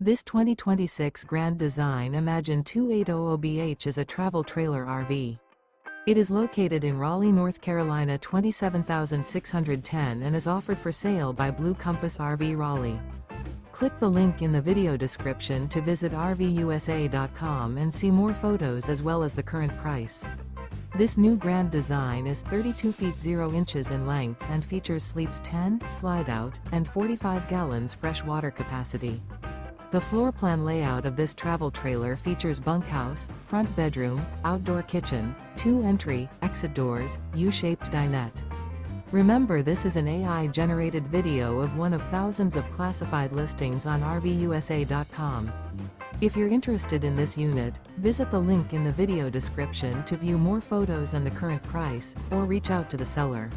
This 2026 Grand Design Imagine 2800BH is a travel trailer RV. It is located in Raleigh, North Carolina 27610 and is offered for sale by Blue Compass RV Raleigh. Click the link in the video description to visit RVUSA.com and see more photos as well as the current price. This new Grand Design is 32 feet 0 inches in length and features sleeps 10, slide-out, and 45 gallons fresh water capacity. The floor plan layout of this travel trailer features bunkhouse, front bedroom, outdoor kitchen, 2 entry, exit doors, U-shaped dinette. Remember, this is an AI-generated video of one of thousands of classified listings on RVUSA.com. If you're interested in this unit, visit the link in the video description to view more photos and the current price, or reach out to the seller.